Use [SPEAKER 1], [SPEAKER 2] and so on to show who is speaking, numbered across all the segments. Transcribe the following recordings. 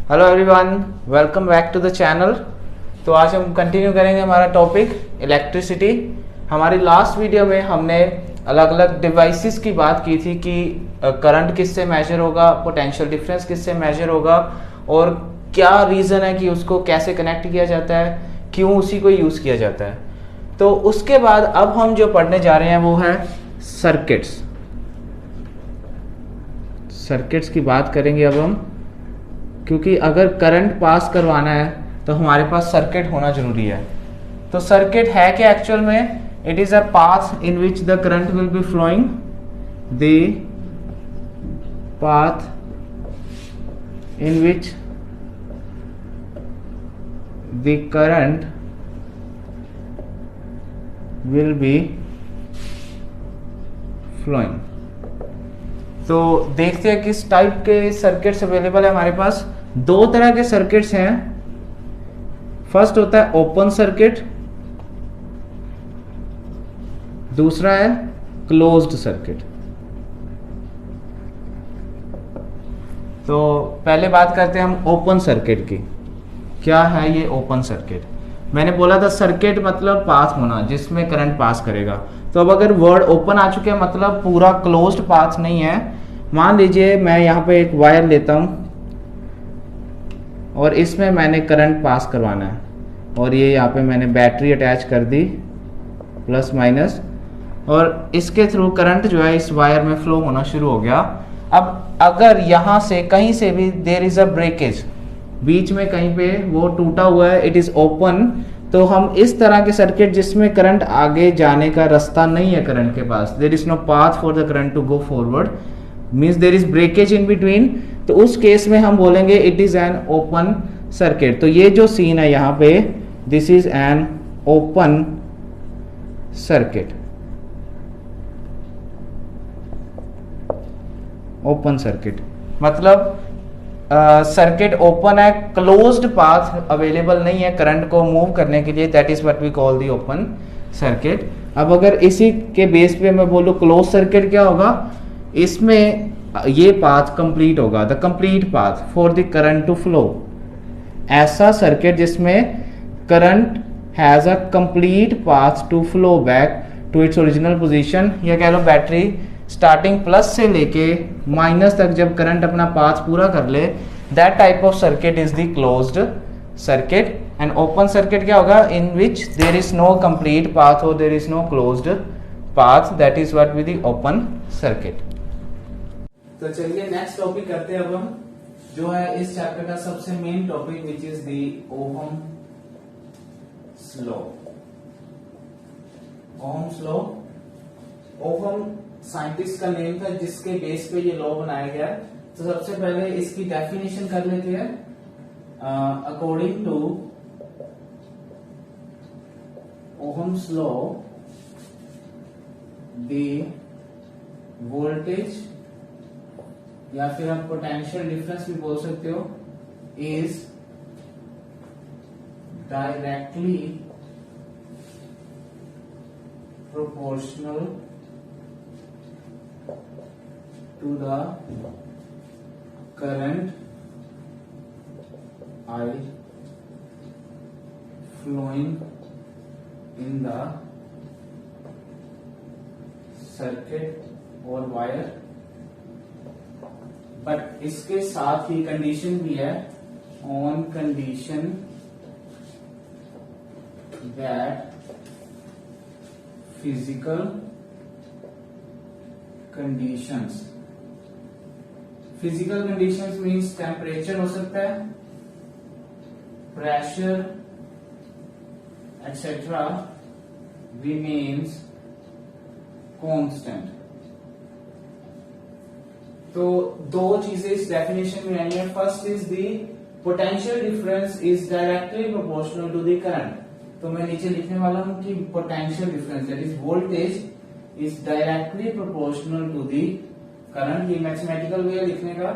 [SPEAKER 1] Hello everyone, welcome back to the channel. तो आज हम कंटिन्यू करेंगे हमारा टॉपिक इलेक्ट्रिसिटी। हमारी लास्ट वीडियो में हमने अलग अलग डिवाइसेस की बात की थी कि करंट किससे मेजर होगा, पोटेंशियल डिफरेंस किससे मेजर होगा और क्या रीज़न है कि उसको कैसे कनेक्ट किया जाता है, क्यों उसी को यूज़ किया जाता है। तो उसके बाद अब हम जो पढ़ने जा रहे हैं वो है सर्किट्स। सर्किट्स की बात करेंगे अब हम, क्योंकि अगर करंट पास करवाना है तो हमारे पास सर्किट होना जरूरी है। तो सर्किट है क्या एक्चुअल में? It is a path in which the current will be flowing, the path in which the current will be flowing. तो देखते हैं किस टाइप के सर्किट्स अवेलेबल है हमारे पास। दो तरह के सर्किट्स हैं। फर्स्ट होता है ओपन सर्किट, दूसरा है क्लोज्ड सर्किट। तो पहले बात करते हैं हम ओपन सर्किट की। क्या है ये ओपन सर्किट? मैंने बोला था सर्किट मतलब पाथ होना जिसमें करंट पास करेगा। तो अब अगर वर्ड ओपन आ चुके हैं मतलब पूरा क्लोज्ड पाथ नहीं है। मान लीजिए मैं यहाँ पे एक वायर लेता हूँ और इसमें मैंने करंट पास करवाना है और ये यहाँ पे मैंने बैटरी अटैच कर दी प्लस माइनस, और इसके थ्रू करंट जो है इस वायर में फ्लो होना शुरू हो गया। अब अगर यहाँ से कहीं से भी देयर इज अ ब्रेकेज, बीच में कहीं पे वो टूटा हुआ है, इट इज ओपन, तो हम इस तरह के सर्किट जिसमें करंट आगे जाने का रास्ता नहीं है, करंट के पास there is no path for the current to go forward, means there is breakage in between, तो उस केस में हम बोलेंगे it is an open circuit. तो ये जो सीन है यहाँ पे, this is an open circuit. Open circuit मतलब सर्किट ओपन है, क्लोज्ड पाथ अवेलेबल नहीं है करंट को मूव करने के लिए, that is what we call the open circuit. अब अगर इसी के बेस पे मैं बोलूं क्लोज सर्किट क्या होगा, इसमें ये पाथ कंप्लीट होगा, the complete path for the current to flow. ऐसा सर्किट जिसमें current has a complete path to flow back to its original position, या कह लो बैटरी स्टार्टिंग प्लस से लेके माइनस तक जब करंट अपना पाथ पूरा कर ले, that type of circuit is the closed circuit. And open circuit क्या होगा? In which there is no complete path और there is no closed path, that is what with the open circuit. तो चलिए next topic करते हैं अब हम, जो है इस चैप्टर का सबसे main topic which is the Ohm's law. Ohm's law, Ohm scientist का नेम था जिसके बेस पे ये लॉ बनाया गया। तो सबसे पहले इसकी डेफिनेशन कर लेते हैं। According to Ohm's law, the voltage या फिर आप पोटेंशियल डिफरेंस भी बोल सकते हो, is directly proportional to the current I flowing in the circuit or wire, but इसके साथ ही कंडीशन भी है, on condition that physical conditions, physical conditions means temperature हो सकता है, प्रेशर एक्सेट्रा, रिमेन्स कांस्टेंट। तो दो चीजें इस डेफिनेशन में आई है। First is the potential difference is directly proportional to the current. तो मैं नीचे लिखने वाला हूं कि potential difference that is voltage is directly proportional to the current. ये मैथमेटिकल वे लिखने का,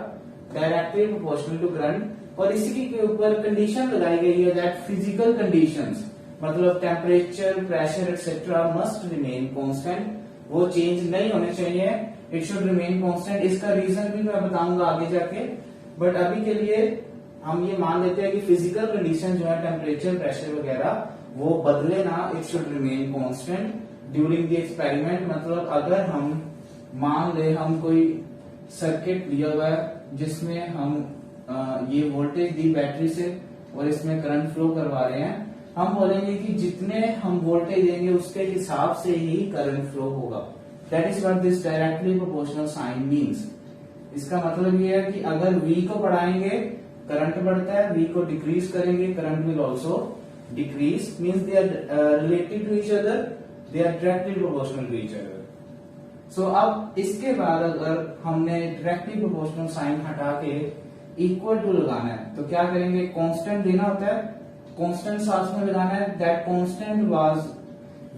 [SPEAKER 1] डायरेक्टली प्रोपोर्शनल टू करंट। और इसी के ऊपर कंडीशन लगाई गई है दैट फिजिकल कंडीशंस मतलब temperature, pressure etcetera must remain constant, वो चेंज नहीं होने चाहिए, इट शुड रिमेन कांस्टेंट। इसका रीजन भी मैं बताऊंगा आगे जाके, बट अभी के लिए हम ये मान लेते हैं कि फिजिकल कंडीशन जो है टेम्परेचर प्रेशर वगैरह वो बदले ना, it should remain constant during the experiment. मतलब अगर हम मान ले हम कोई सर्किट लिया हुआ है जिसमें हम ये वोल्टेज दी बैटरी से और इसमें करंट फ्लो करवा रहे हैं, हम बोलेंगे कि जितने हम वोल्टेज देंगे उसके हिसाब से ही करंट फ्लो होगा। That is what this directly proportional sign means. इसका मतलब ये है कि अगर V को बढ़ाएंगे करंट बढ़ता है, V को डिक्रीज करेंगे current will also decrease, means they are related to each other, they are directly proportional to each other. So अब इसके बाद अगर हमने डायरेक्टली प्रोपोर्शनल साइन हटा के इक्वल टू लगाना है तो क्या करेंगे, कांस्टेंट देना होता है, कांस्टेंट साथ में लगाना है। That constant was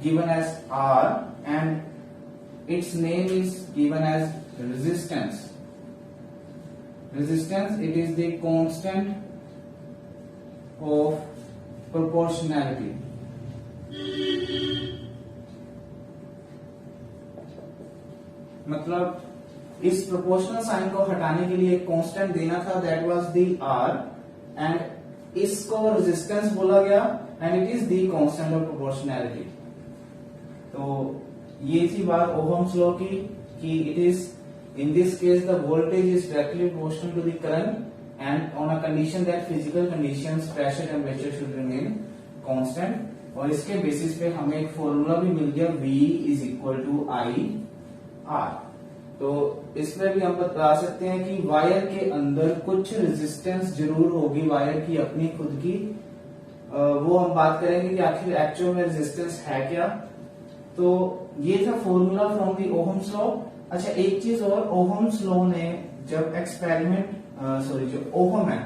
[SPEAKER 1] given as R and its name is given as resistance. Resistance, it is the constant of proportionality. मतलब इस प्रोपोर्शनल साइन को हटाने के लिए एक कांस्टेंट देना था, that was the R and इसको रेजिस्टेंस बोला गया and it is the constant of proportionality. तो ये थी बात ओहम्स लॉ की कि it is in this case the voltage is directly proportional to the current and on a condition that physical conditions pressure temperature should remain constant। और इसके basis पे हमें एक फॉर्मूला भी मिल गया V is equal to I R। तो इसमें भी हम बता सकते हैं कि वायर के अंदर कुछ रेजिस्टेंस जरूर होगी, वायर की अपनी खुद की, वो हम बात करेंगे कि आखिर एक्चुअल में रेजिस्टेंस है क्या। तो ये था formula from the Ohm's law. अच्छा एक चीज और, ओहम्स लॉ ने जब जो ओहम है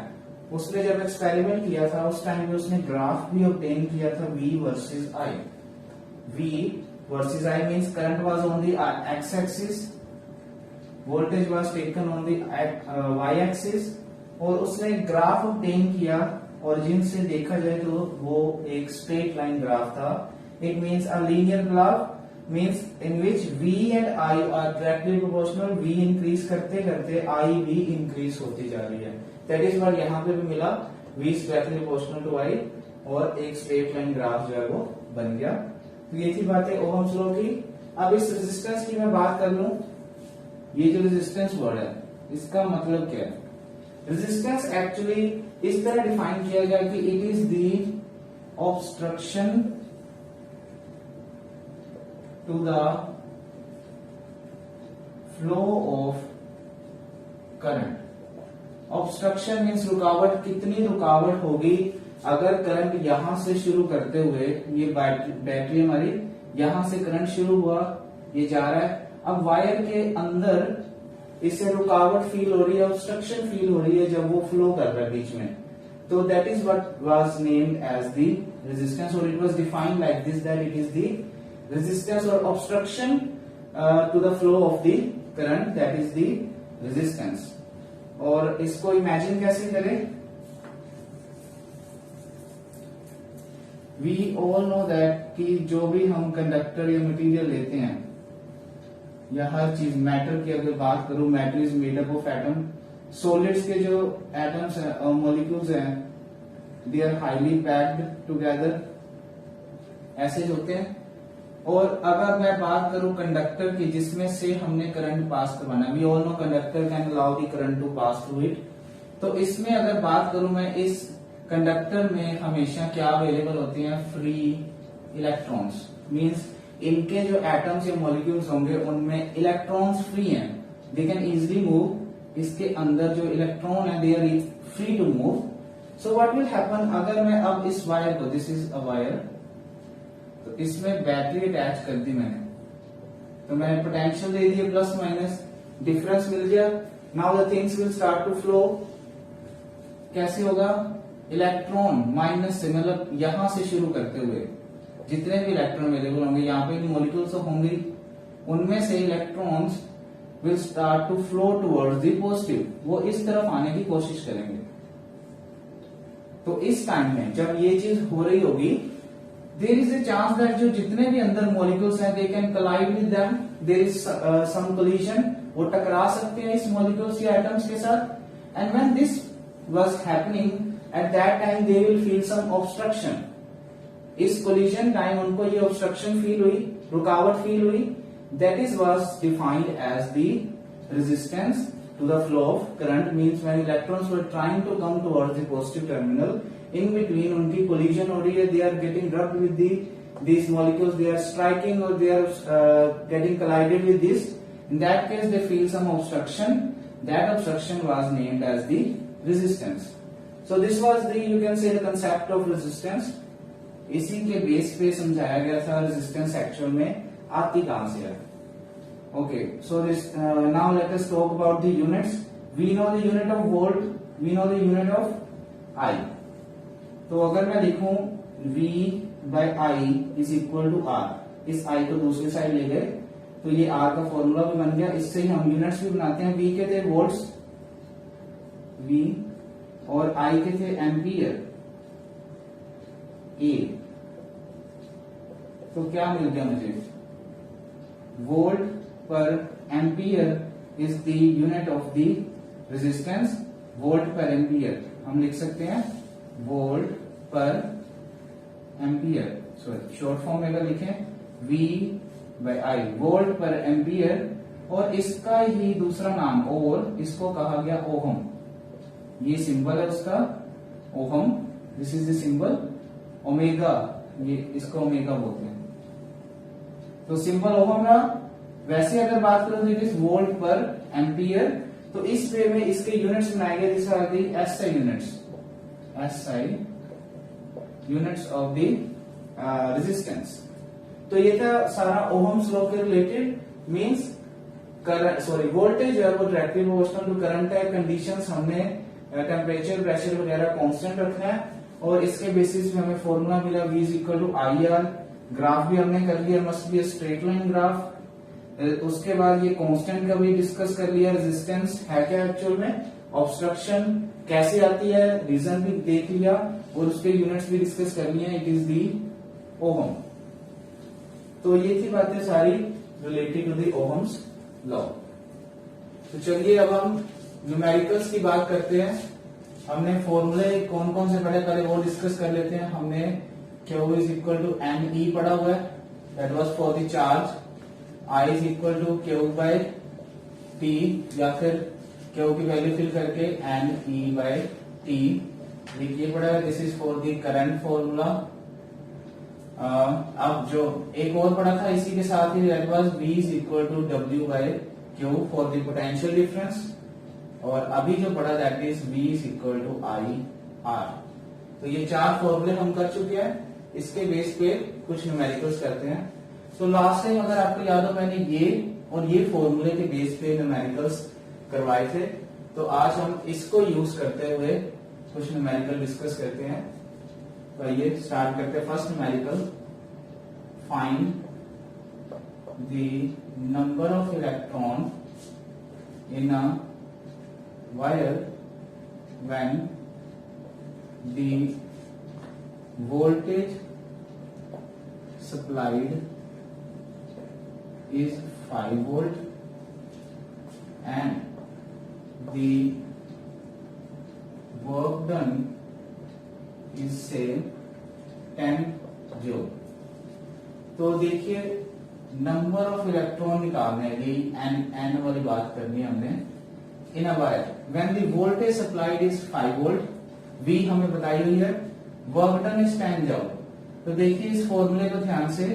[SPEAKER 1] उसने जब एक्सपेरिमेंट किया था उस टाइम में उसने ग्राफ भी ऑब्टेन किया था V versus I। V versus I means current was on the X axis, voltage was taken on the Y axis, और उसने ग्राफ ऑब्टेन किया। ओरिजिन से देखा जाए तो वो एक स्ट्रेट लाइन ग्राफ था। It means a linear graph means in which V and I are directly proportional। V increase करते करते I भी increase होती जा रही है। That is what यहाँ पे भी मिला, V is directly proportional to I और एक straight line ग्राफ जो है वो बन गया। तो ये थी बातें ओहम्स लॉ की। अब इस रेजिस्टेंस की मैं बात कर लूं, ये जो रेजिस्टेंस वर्ड है इसका मतलब क्या है। रेजिस्टेंस एक्चुअली इस तरह डिफाइन किया गया कि it is the obstruction to the flow of current। obstruction means रुकावट, कितनी रुकावट होगी अगर करंट यहां से शुरू करते हुए, ये बैटरी हमारी यहां से करंट शुरू हुआ, ये जा रहा है, अब वायर के अंदर इसे रुकावट फील हो रही है, ऑब्स्ट्रक्शन फील हो रही है जब वो फ्लो कर रहा है बीच में। तो that is what was named as the resistance, और it was defined like this, that it is the resistance or obstruction to the flow of the current, that is the resistance। और इसको imagine कैसे करें, we all know that कि जो भी हम conductor या मटेरियल लेते हैं या हर चीज, मैटर की अगर बात करूं, matter is made up of atom, solids के जो एटम्स हैं और मॉलिक्यूल्स हैं they are highly packed together, ऐसे होते हैं। और अगर मैं बात करूं कंडक्टर की जिसमें से हमने करंट पास करवाना, we all know conductor can allow the current to pass through it. तो इसमें अगर बात करूं मैं, इस कंडक्टर में हमेशा क्या अवेलेबल होते हैं, फ्री इलेक्ट्रॉन्स, मींस इनके जो एटम्स या मॉलिक्यूल्स होंगे उनमें इलेक्ट्रॉन्स फ्री हैं, दे कैन इजिली मूव। इसके अंदर जो इलेक्ट्रॉन है they are free to move. So what will happen, अगर मैं अब इस वायर को, दिस इज अ वायर, तो इसमें बैटरी अटैच कर दी मैंने, तो मैंने पोटेंशियल दे दिया प्लस माइनस, डिफरेंस मिल गया। Now the things will start to flow. कैसे होगा, इलेक्ट्रॉन माइनस से, मतलब यहां से शुरू करते हुए जितने भी इलेक्ट्रॉन अवेलेबल होंगे, यहाँ पे मॉलिक्यूल्स होंगे, उनमें से electrons will start to flow towards the positive, वो इस तरफ आने की कोशिश करेंगे। तो इस टाइम में जब ये चीज हो रही होगी, there is a chance that जो जितने भी अंदर मॉलिक्यूल्स हैं they can collide with them, there is some collision, वो टकरा सकते हैं इस मॉलिक्यूल्स या एटम्स के साथ। And when this was happening, at that time they will feel some obstruction. इस collision time उनको ये obstruction feel हुई, रुकावट feel हुई, that is was defined as the resistance to the flow of current. Means when electrons were trying to come towards the positive terminal, in between उनकी collision हो रही है, they are getting rubbed with these molecules, they are striking or they are getting collided with this. In that case they feel some obstruction. That obstruction was named as the resistance. So this was the, you can say, the concept of resistance. इसी के base पे समझाया गया था resistance actual में आती कहां से है. Okay, so this now let us talk about the units. We know the unit of volt, we know the unit of I. तो अगर मैं लिखूं V by I is equal to R, इस I को दूसरी साइड ले गए तो ये R का फॉर्मूला भी बन गया. इससे ही हम यूनिट्स भी बनाते हैं. V के थे वोल्ट्स, V, और I के थे एम्पियर, A. तो क्या मिल गया मुझे? Volt per ampere is the unit of the resistance. Volt per ampere हम लिख सकते हैं volt per ampere. Sorry, short form में अगर लिखें V bye I, volt per ampere. और इसका ही दूसरा नाम, और इसको कहा गया ओहम. ये सिंबल है उसका ohm. This is the symbol. Omega, ये इसको ओमेगा बोलते हैं. तो सिंबल ओहम रहा. वैसे अगर बात करूं तो it is volt per ampere. तो इस वे में इसके यूनिट्स बनाए गए. This are the SI units, SI units of the resistance. तो ये था सारा ओहम्स लॉ के रिलेटेड. मींस करंट, सॉरी, वोल्टेज है वो डायरेक्टली प्रोपोर्शनल टू करंट है. कंडीशंस हमने टेम्परेचर, प्रेशर वगैरह कांस्टेंट रखना है. और इसके बेसिस पे हमें फॉर्मूला मिला V is equal to I R. Graph भी हमने कर लिया, must be straight line graph. उसके बाद ये कांस्टेंट का भी डिस्कस कर लिया. रेजिस्टेंस है क्या एक्चुअल में, ऑब्स्ट्रक्शन कैसे आती है, रीजन भी देख लिया, और उसके यूनिट्स भी डिस्कस कर लिए. It is the Ohm. तो ये थी बातें सारी related to the Ohm's law. तो चलिए अब हम न्यूमेरिकल्स की बात करते हैं. हमने फॉर्मूले कौन कौन से पढ़े, पहले वो डिस्कस कर लेते हैं. हमने Q is equal to N E पढ़ा हुआ है, that was for the charge. I is equal to Q by T, या फिर Q की वैल्यू फिल करके एन ई बाय T लिखिए पड़ा है. This is for the current formula. अब जो एक और पढ़ा था इसी के साथ ही, that was V is equal to W by Q for the potential difference. और अभी जो पढ़ा that is V is equal to I R. तो ये चार फॉर्मूले हम कर चुके हैं. इसके बेस पे कुछ न्यूमेरिकल्स करते हैं. तो लास्ट टाइम अगर आपको याद हो मैंने ये और ये फॉर्मूले के बेस पे न्यूमेरिकल्स करवाए थे. तो आज हम इसको यूज करते हुए कुछ न्यूमेरिकल डिस्कस करते हैं. तो आइए स्टार्ट करते हैं. First numerical, find the number of electron in a wire when the voltage supplied is 5 volt and the work done is say 10 joule. तो देखिए नंबर ऑफ इलेक्ट्रॉन निकालने के लिए एन वाली बात करनी है हमने. In a wire when the voltage supplied is 5 volt, V हमें बताई हुई है, वर्क डन इज 10 जूल. तो देखिए इस फॉर्मूले को ध्यान से,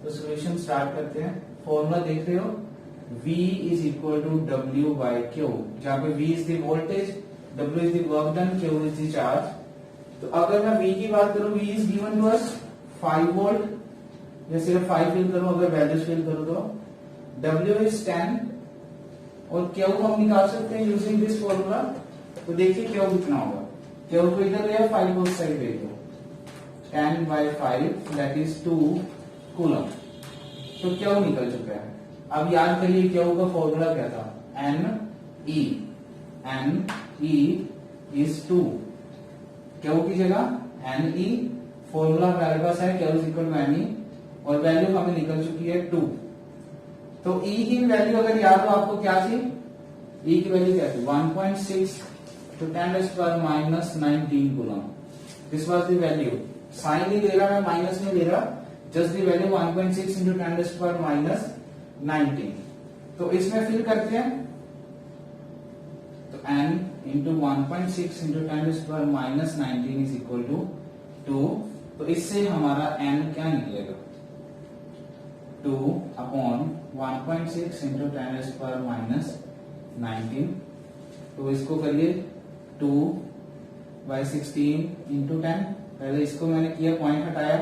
[SPEAKER 1] तो सॉल्यूशन स्टार्ट करते हैं. फॉर्मूला देख रहे हो, V is equal to W by Q, जहां पे V is the voltage, W is the work done, Q is the charge. तो अगर मैं V की बात करूं, V is given to us 5 volt, या सिर्फ 5 फिल करूं, अगर वैल्यूज फिल करूं तो W इज 10 और Q को हम निकाल सकते हैं यूजिंग दिस फॉर्मूला. तो देखिए Q कितना होगा. Q को इधर ले 5 को उस साइड भेज दो, 10 by 5 दैट इज 2 कूलम. तो Q निकल चुका है. अब याद करिए Q का फॉर्मूला क्या था, Ne. Ne is 2. Q की जगह Ne, फॉर्मूला हमारे पास है Q is equal to Ne, और वैल्यू हमें निकल चुकी है 2. तो E की वैल्यू अगर याद हो आपको क्या थी, E की वैल्यू क्या थी, 1.6 to 10 raised to power minus 19 coulomb. This was the value. Sign नहीं ले रहा मैं, माइनस नहीं ले रहा, just the value 1.6 into 10 raised to power minus 19. तो इसमें फिल करते हैं, तो n into 1.6 into 10 raised to power minus 19 is equal to 2. तो इससे हमारा n क्या निकलेगा, 2 upon 1.6 into 10 raised to power minus 19. तो इसको करिए 2 by 16 into 10. पहले इसको मैंने किया, पॉइंट हटाया,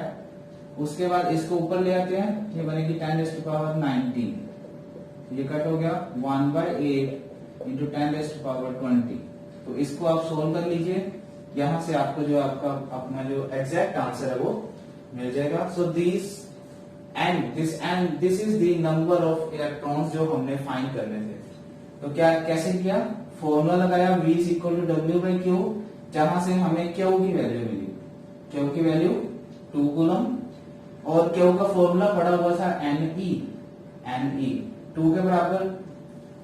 [SPEAKER 1] उसके बाद इसको ऊपर ले आते हैं, ये बनेगी 10 raised to power 19. ये कट हो गया 1 by 8 into 10 raised to power 20. तो इसको आप सोल्व कर लीजिए, यहां से आपको जो आपका अपना जो एग्जैक्ट आंसर है वो मिल जाएगा. So this is the number of electrons जो हमने फाइंड करने थे. तो क्या कैसे किया, फॉर्मूला लगाया V is equal to W by Q, जहां से हमें Q की वैल्यू मिली, Q की वैल्यू 2 कूलम, और Q का फॉर्मूला पड़ा हुआ था Ne 2 के बराबर,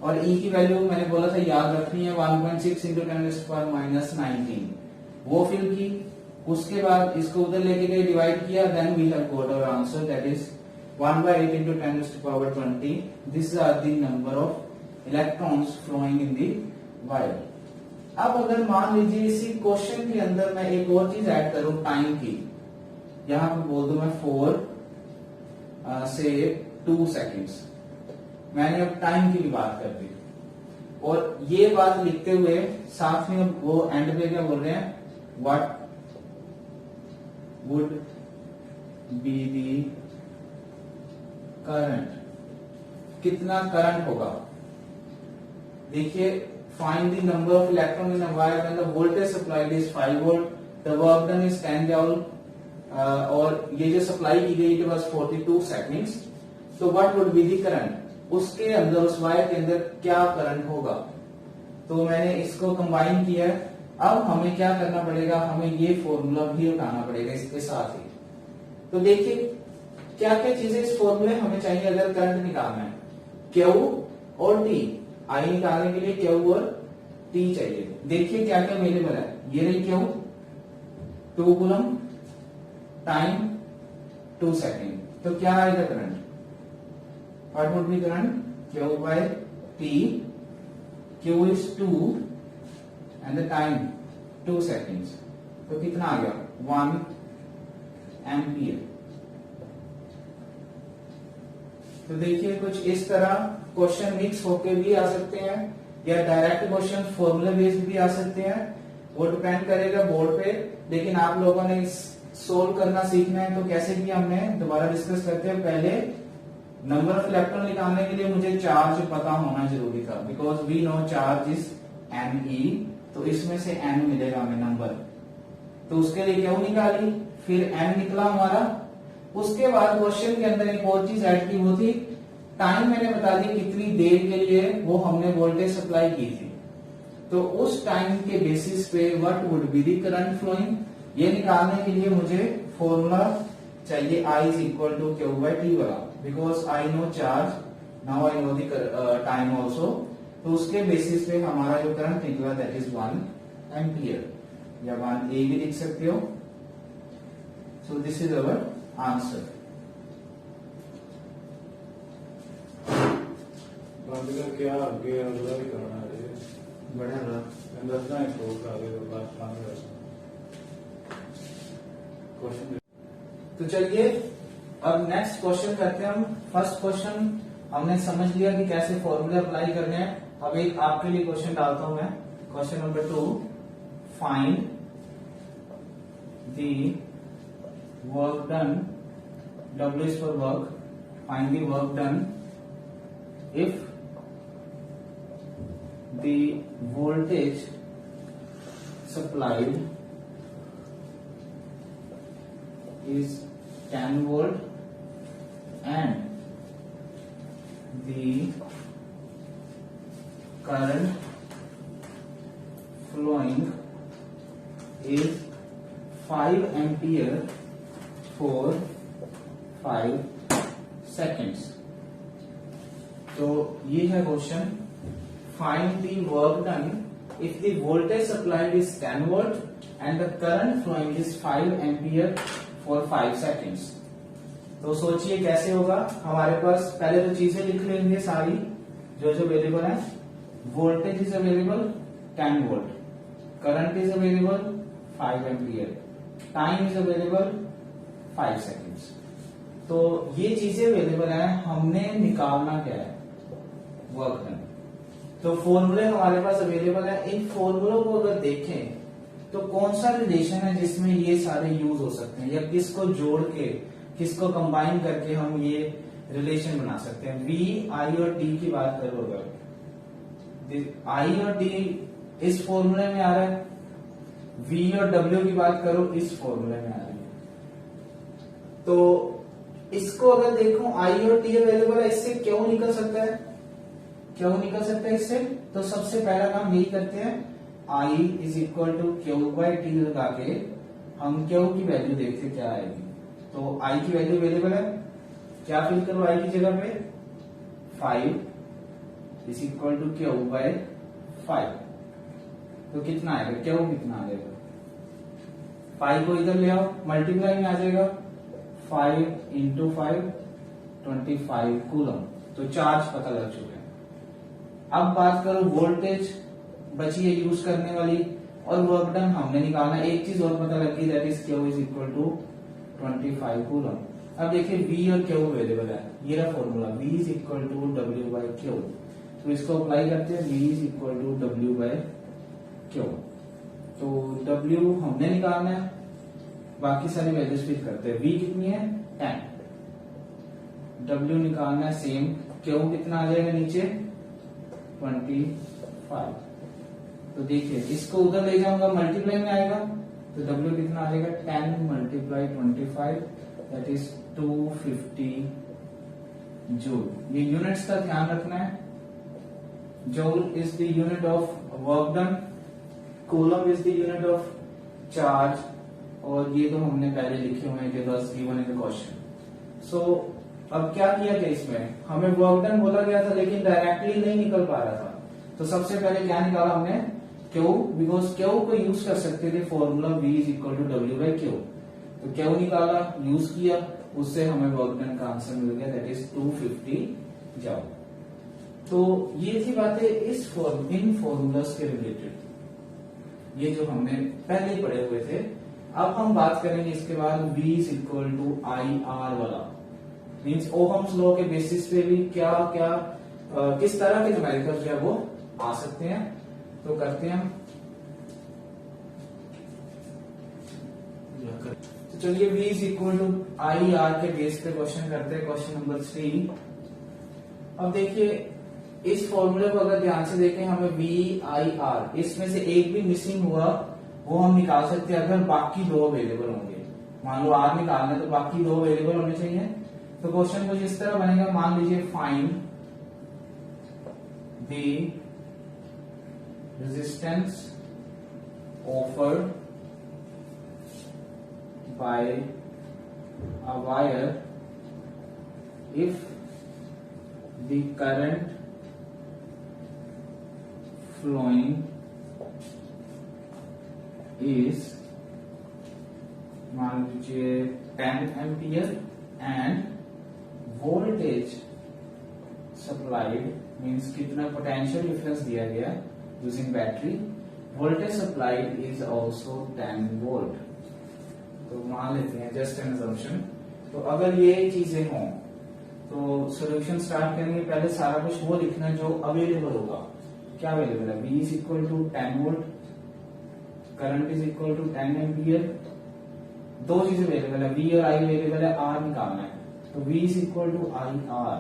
[SPEAKER 1] और E की वैल्यू मैंने बोला था याद रखनी है 1.6 into 10 raised to power minus 19. वो फिल की, उसके बाद इसको उधर लेके गए, डिवाइड किया, then we have got our answer that is 1 by 8 into 10 raised to power 20. These are the number of electrons flowing in the wire. अब अगर मान लीजिए इसी क्वेश्चन के अंदर मैं एक और चीज ऐड करूं, टाइम की, यहां पर बोल दूं मैं 4 से 2 सेकेंड्स. मैंने अब टाइम की भी बात कर दी, और ये बात लिखते हुए साथ में वो एंड पे क्या बोल रहे हैं, what would be the current, कितना करंट होगा. देखिए, find the number of electron in a wire when the voltage supplied is 5 volt, the work done is 10 joule, और ये जो सप्लाई की गई it was 42 seconds. So what would be the current, उसके अंदर, उस वायर के अंदर क्या करंट होगा. तो मैंने इसको कंबाइन किया. अब हमें क्या करना पड़ेगा, हमें ये फॉर्मूला भी उठाना पड़ेगा इसके साथ ही. तो देखिए क्या क्या चीजें इस फॉर्मूले हमें चाहिए अगर करंट निकालना है. Q और T, आई निकालने के लिए Q और T चाहिए. देखिए क्या क्या अवेलेबल है, ये रही Q 2 कूलम, टाइम 2 सेकेंड. तो क्या आएगा current, what would B current, Q by T, Q is 2 and the time 2 seconds. तो कितना आ गया 1 एम्पियर. तो देखिए कुछ इस तरह क्वेश्चन मिक्स होके भी आ सकते हैं, या डायरेक्ट क्वेश्चन फॉर्मूला बेस्ड भी आ सकते हैं. वो डिपेंड करेगा बोर्ड पे, लेकिन आप लोगों ने सोल्व करना सीखना है. तो कैसे किया हमने दोबारा डिस्कस करते हैं. पहले नंबर ऑफ इलेक्ट्रॉन निकालने के लिए मुझे चार्ज पता होना जरूरी था, because we know charge is Ne. तो इसमें से n मिलेगा हमें नंबर, तो उसके लिए क्यों निकाली, फिर n निकला हमारा. उसके बाद क्वेश्चन के अंदर एक और चीज ऐड की, वो थी टाइम. मैंने बता दी कितनी देर के लिए वो हमने वोल्टेज सप्लाई की थी. तो उस टाइम के बेसिस पे what would be the current flowing, ये निकालने के लिए मुझे फॉर्मूला चाहिए I is equal to Q by T वाला, because I know charge, now I know the time also. तो उसके बेसिस पे हमारा जो करंट निकला दैट इज 1 एम्पियर, या 1 A भी लिख सकते हो. So this is our answer.
[SPEAKER 2] क्या आगे अगला भी करना है,
[SPEAKER 1] बढ़िया रहा
[SPEAKER 2] अंदर है तो आगे क्वेश्चन.
[SPEAKER 1] तो चलिए अब नेक्स्ट क्वेश्चन करते हैं हम. फर्स्ट क्वेश्चन हमने समझ लिया कि कैसे फॉर्मूले अप्लाई करने हैं. अब एक आपके लिए क्वेश्चन डालता हूं मैं. Question number 2, find the work done, W is for work, find the work done if the voltage supplied is 10 volt and the current flowing is 5 ampere for 5 seconds. तो ये है question. Find the work done if the voltage supplied is 10 volt and the current flowing is 5 ampere for 5 seconds. तो सोचिए कैसे होगा. हमारे पास पहले तो चीजें लिख लेंगे सारी जो जो अवेलेबल है. Voltage is available 10 volt, current is available 5 ampere, time is available 5 seconds. तो ये चीजें अवेलेबल है. हमने निकालना क्या है, वर्क डन. तो फॉर्मूले हमारे पास अवेलेबल है. इन फॉर्मूलों को अगर देखें तो कौन सा रिलेशन है जिसमें ये सारे यूज हो सकते हैं, या किसको जोड़ के किसको कंबाइन करके हम ये रिलेशन बना सकते हैं. V, I और D की बात करो, अगर I और D इस फॉर्मूले में आ रहा है, V और W की बात करो इस फॉर्मूले में आ रही है. तो इसको अगर देखो I और T अवेलेबल है, इससे क्यों निकल सकता है, क्यों निकल सकता है इससे. तो सबसे पहला काम यही करते हैं, I is equal to Q by T लगा के हम क्यू की वैल्यू देखते क्या आएगी. तो I की वैल्यू अवेलेबल है, क्या फिल करो I की जगह पे, 5 is equal to Q by 5. तो कितना आएगा, क्यू कितना आ जाएगा, 5 को इधर ले आओ, मल्टीप्लाई में आ जाएगा 5 इंटू 5 25 कूलम. तो चार्ज पता लग चुके हैं. अब बात करो वोल्टेज बची है यूज करने वाली, और वर्क डन हमने निकालना. एक चीज और पता लगी, that is Q is equal to 25 coulomb. अब देखिए V और Q अवेलेबल है, ये रहा formula, V is equal to W by Q. तो इसको अप्लाई करते हैं, V is equal to W by Q. तो W हमने निकालना है, बाकी सारी वैल्यूज फिट करते हैं. V कितनी है 10, W निकालना है सेम, Q कितना आ जाएगा नीचे 25. तो देखिए इसको उधर ले जाऊंगा, मल्टीप्लाई में आएगा, तो W कितना आ जाएगा 10 मल्टीप्लाई 25, दैट इज 250 जूल. ये यूनिट्स का ध्यान रखना है. Joule is the unit of work done, coulomb is the unit of charge, और ये तो हमने पहले लिखे हुए हैं बस गिवन इन द क्वेश्चन. सो अब क्या किया गया, इसमें हमें वर्क डन बोला गया था लेकिन डायरेक्टली नहीं निकल पा रहा था. तो सबसे पहले क्या निकाला हमने, क्यू, बिकॉज क्यू को यूज कर सकते थे formula V is equal to W by Q. तो क्यू निकाला, यूज किया, उससे हमें वर्क डन का आंसर मिल गया, दैट इज 250 जाओ. तो ये थी बातें इन फॉर्मूलास के रिलेटेड, ये जो हमने पहले ही पढ़े हुए थे. अब हम बात करेंगे इसके बाद V is equal to IR वाला, मीन्स ओहम्स लॉ के बेसिस पे भी क्या क्या किस तरह के न्यूमेरिकल्स जो है वो आ सकते हैं. तो करते हैं. तो चलिए V is equal to IR के बेस पे क्वेश्चन करते हैं, क्वेश्चन नंबर 3. अब देखिए इस फॉर्मूले को अगर ध्यान से देखें, हमें VIR इसमें से एक भी मिसिंग हुआ वो हम निकाल सकते हैं अगर बाकी दो अवेलेबल होंगे. मान लो R निकालना है तो बाकी दो अवेलेबल होने चाहिए. तो क्वेश्चन कुछ इस तरह बनेगा, मान लीजिए find the resistance offered by a wire if the current flowing is मान लीजिए 10 ampere end voltage supplied means कितना पोटेंशियल डिफरेंस दिया गया using battery, voltage supplied is also 10 volt. तो मान लेते हैं जस्ट एन असम्पशन. तो अगर ये चीजें हों तो सॉल्यूशन स्टार्ट करेंगे. पहले सारा कुछ वो लिखना जो अवेलेबल होगा. क्या अवेलेबल है, V is equal to 10 volt, current is equal to 10 ampere. दो चीजें अवेलेबल है, V और I अवेलेबल है, R निकालना है. तो V is equal to IR,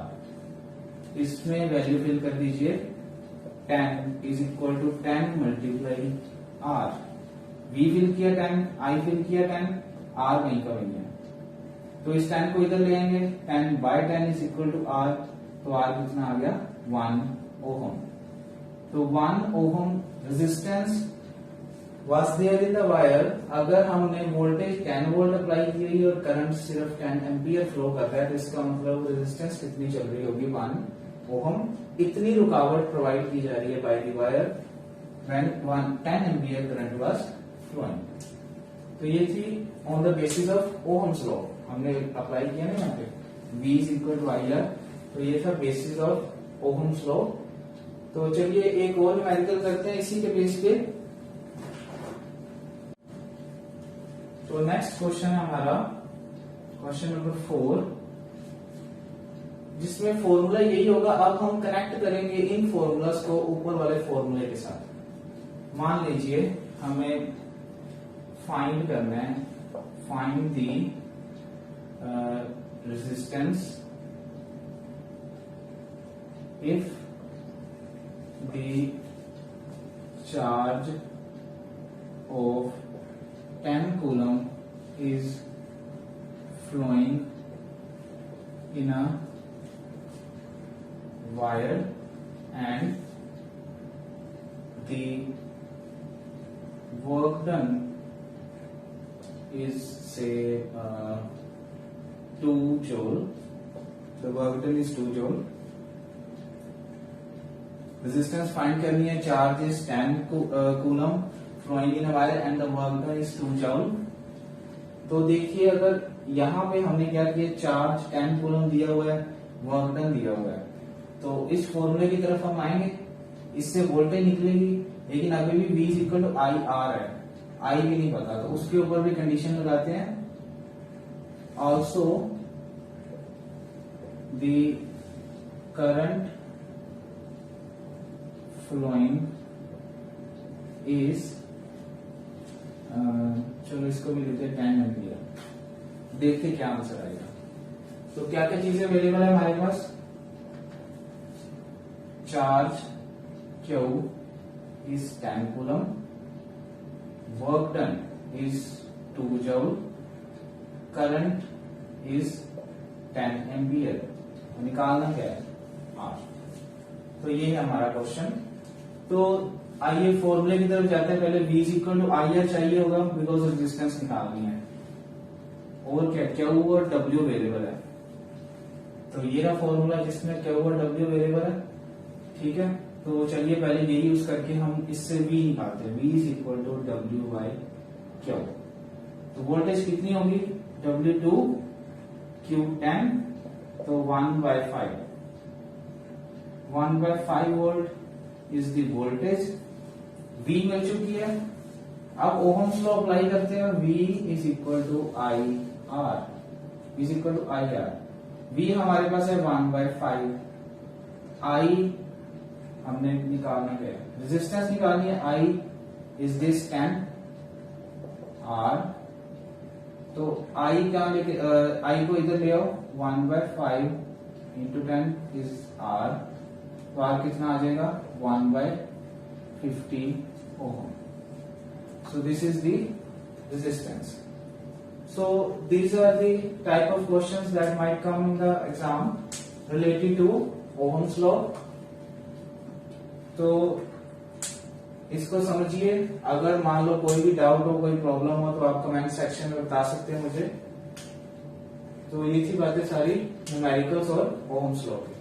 [SPEAKER 1] इसमें वैल्यू फिल कर दीजिए 10 is equal to 10 multiply R. V fill किया 10, I फिल किया 10, R वहीं का वहीं है. तो इस 10 को इधर ले आएंगे, 10 by 10 is equal to R. तो R कितना आ गया 1 ओहम. तो 1 ohm resistance was there in the wire. अगर हमने वोल्टेज 10 वोल्ट अप्लाई की है और करंट सिर्फ 10 एम्पियर फ्लो कर रहा है तो इसका मतलब रेजिस्टेंस कितनी चल रही होगी 1 ओहम. इतनी रुकावट प्रोवाइड की जा रही है by the wire when 10 ampere current was flowing. तो ये थी on the basis of Ohm's law, हमने अप्लाई किया ना यहाँ पे V is equal to I R. तो ये था बेसिस ऑफ ओहम्स लॉ। तो चलिए एक और न्यूमेरिकल करते हैं इसी के बेस पे। तो नेक्स्ट क्वेश्चन है हमारा क्वेश्चन नंबर 4, जिसमें फॉर्मूला यही होगा। अब हम कनेक्ट करेंगे इन फॉर्मूलास को ऊपर वाले फॉर्मूले के साथ। मान लीजिए हमें फाइंड करना है, find the resistance if the charge of 10 coulomb is flowing in a wire and the work done is say 2 joule. The work done is 2 joule. Resistance find करनी है, charge is 10 coulomb flowing in a wire and the work done is 2 joule. तो देखिए अगर यहाँ पे हमने क्या किया, चार्ज 10 कूलम दिया हुआ है, वर्क डन दिया हुआ है, तो इस फॉर्मूले की तरफ हम आएंगे, इससे वोल्टेज निकलेगी। लेकिन अभी भी V is equal to I R है, I भी नहीं पता, तो उसके ऊपर भी कंडीशन लगाते हैं। Also the current flowing is चलो इसको भी लेते हैं 10 एम्पियर। देखते क्या आंसर आएगा। तो क्या क्या चीजें अवेलेबल है हमारे पास, charge Q is 10 coulomb, work done is 2 joule, current is 10 ampere. निकालना क्या है, R। तो ये है हमारा क्वेश्चन। तो आइए फॉर्मूले की तरफ जाते हैं। पहले V is equal to I R चाहिए होगा, बिकॉज रेजिस्टेंस निकालनी है, और क्या Q और W अवेलेबल है। तो ये रहा फॉर्मूला जिसमें Q और W अवेलेबल है, ठीक है। तो चलिए पहले यही यूज करके हम इससे V निकालते हैं। V is equal to W by Q। तो वोल्टेज कितनी होगी, W2 Q10, तो 1/5 1/5 volt is the voltage. V मिल चुकी है। अब ओहम्स लॉ अप्लाई करते हैं। V is equal to I R, is equal to I R. V हमारे पास है 1/5, I हमने निकालना क्या है, रेजिस्टेंस निकालनी है। I इज दिस 10, R तो I क्या लेके I को इधर ले आओ, 1/5 इंटू 10 इज R, तो R कितना आ जाएगा, 1/50 ओम। So this is the resistance. So these are the type of questions that might come in the exam related to Ohm's law. तो इसको समझिए। अगर मान लो कोई भी डाउट हो, कोई प्रॉब्लम हो, तो आप कमेंट सेक्शन में बता सकते हैं मुझे। तो ये थी बातें सारी न्यूमेरिकल्स और ओहम्स लॉ की।